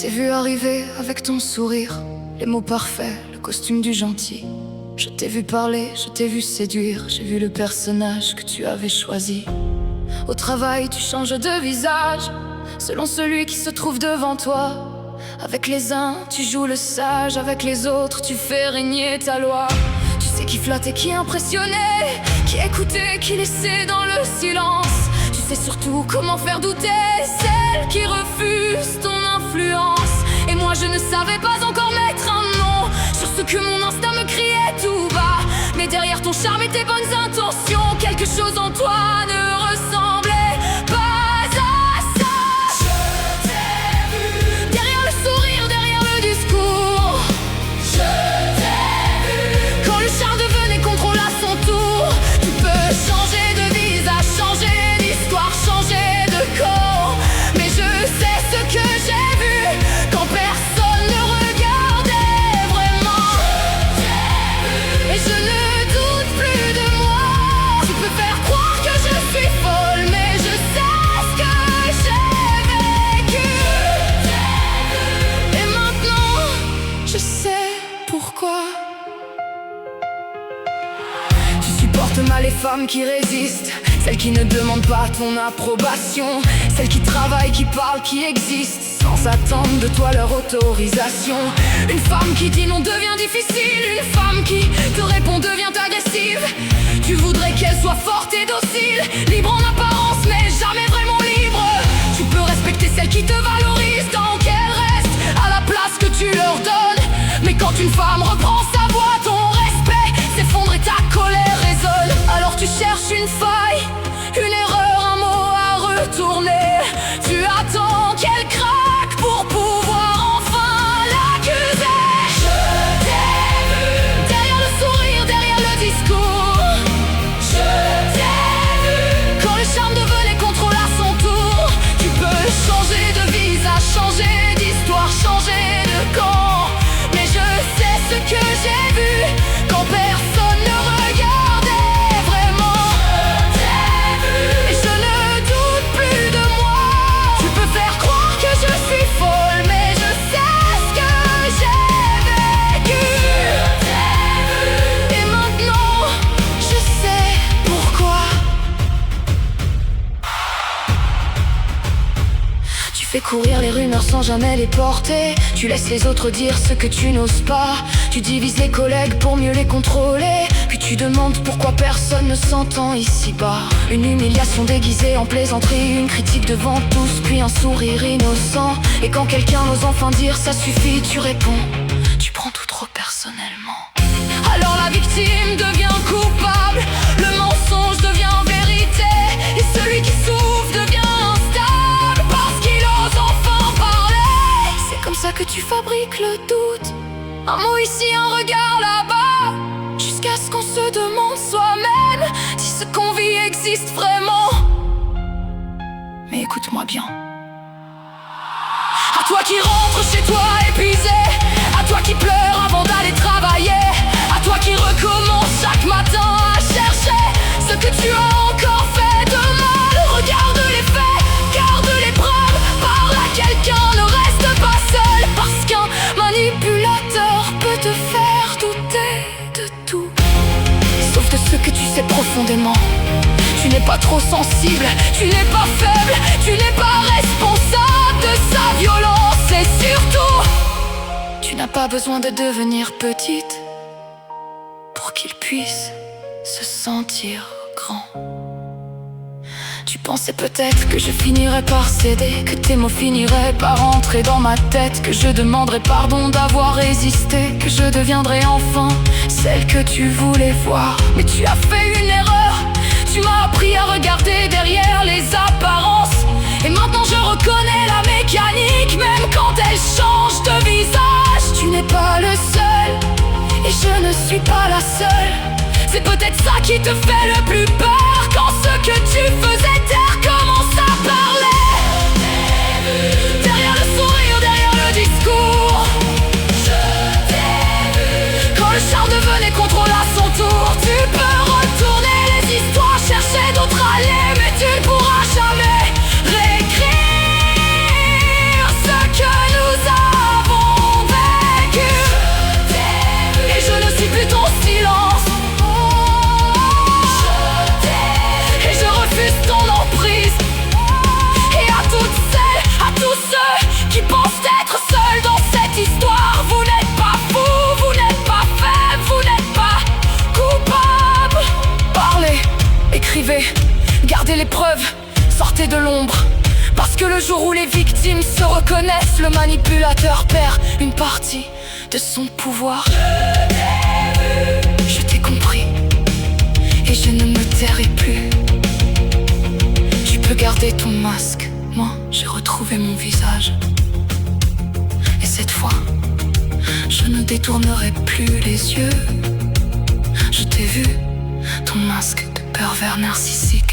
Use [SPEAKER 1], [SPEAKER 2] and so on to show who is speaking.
[SPEAKER 1] t'ai vu arriver avec ton sourire, les mots parfaits, le costume du gentil. Je t'ai vu parler, je t'ai vu séduire, j'ai vu le personnage que tu avais choisi. Au travail, tu changes de visage, selon celui qui se trouve devant toi. Avec les uns, tu joues le sage, avec les autres, tu fais régner ta loi. Tu sais qui flattait, qui impressionnait, qui écoutait, qui laissait dans le silence. Tu sais surtout comment faire douter celle qui refuse ton influence. Et moi je ne savais pas encore mettre un nom sur ce que mon instinct me criait tout bas. Mais derrière ton charme et tes bonnes intentions, quelque chose en toi ne ressemblait pas à ça. Je t'ai vu derrière le sourire, derrière le discours. Je t'ai vu quand le charme devenait contrôle à son tour. Tu peux changer de visage, changer d'histoire, changer de corps, mais je sais ce que j'ai vu quand personne ne regardait vraiment. Et je ne doute plus de moi. Tu peux faire croire que je suis folle, mais je sais ce que j'ai vécu. Et maintenant, je sais pourquoi. Tu supportes mal les femmes qui résistent, celles qui ne demandent pas ton approbation, celles qui travaillent, qui parlent, qui existent sans attendre de toi leur autorisation. Une femme qui dit non devient difficile, une femme qui te répond devient agressive. Tu voudrais qu'elle soit forte et docile, libre en apparence mais jamais vraiment libre. Tu peux respecter celle qui te valorise tant qu'elle reste à la place que tu leur donnes. Mais quand une femme reprend sa voix, ton respect s'effondre et ta colère résonne. Alors tu cherches une faille, une erreur, un mot à retourner. Tu attends qu'elle craque pour pouvoir enfin l'accuser. Je t'ai vu derrière le sourire, derrière le discours. Je t'ai vu quand le charme devenait contrôle à son tour. Tu peux changer de visage, changer d'histoire, changer de camp, mais je sais ce que j'ai vu quand personne ne regardait vraiment. Et je ne doute plus de moi. Tu peux faire croire que je suis folle, mais je sais ce que j'ai vécu. Et maintenant, je sais pourquoi. Tu fais courir les rumeurs sans jamais les porter. Tu laisses les autres dire ce que tu n'oses pas. Tu divises les collègues pour mieux les contrôler. Puis tu demandes pourquoi personne ne s'entend ici-bas. Une humiliation déguisée en plaisanterie, une critique devant tous, puis un sourire innocent. Et quand quelqu'un ose enfin dire ça suffit, tu réponds, tu prends tout trop personnellement. Alors la victime devient coupable, le mensonge devient vérité, et celui qui souffre devient instable parce qu'il ose enfin parler. C'est comme ça que tu fabriques le doute, un mot ici, un regard là-bas, jusqu'à ce qu'on se demande soi-même si ce qu'on vit existe vraiment. Mais écoute-moi bien. À toi qui rentres chez toi épuisé, à toi qui pleures avant d'aller travailler, à toi qui recommence chaque matin à chercher ce que tu as encore fait de mal. Regarde les faits, garde les preuves, parle à quelqu'un, ne reste pas seul, parce qu'un manipulateur peut te faire douter de tout, sauf de ce que tu sais profondément. Tu n'es pas trop sensible, tu n'es pas faible, tu n'es pas responsable de sa violence. Et surtout, tu n'as pas besoin de devenir petite pour qu'il puisse se sentir grand. Tu pensais peut-être que je finirais par céder, que tes mots finiraient par entrer dans ma tête, que je demanderais pardon d'avoir résisté, que je deviendrais enfin celle que tu voulais voir. Mais tu as fait une erreur, tu m'as appris à regarder derrière les apparences. Et maintenant je reconnais la mécanique, même quand elle change de visage. Tu n'es pas le seul, et je ne suis pas la seule. C'est peut-être ça qui te fait le plus peur, quand ce que tu faisais taire commence à parler. Derrière le sourire, derrière le discours. Je t'ai vu quand le charme devenait contrôle à son tour. Tu peux retourner les histoires, chercher d'autres alliés, mais tu ne pourras jamais réécrire ce que nous avons. côté de l'ombre. Parce que le jour où les victimes se reconnaissent, le manipulateur perd une partie de son pouvoir. Je t'ai compris et je ne me tairai plus. Tu peux garder ton masque, moi j'ai retrouvé mon visage. Et cette fois, je ne détournerai plus les yeux. Je t'ai vu, ton masque de pervers narcissique.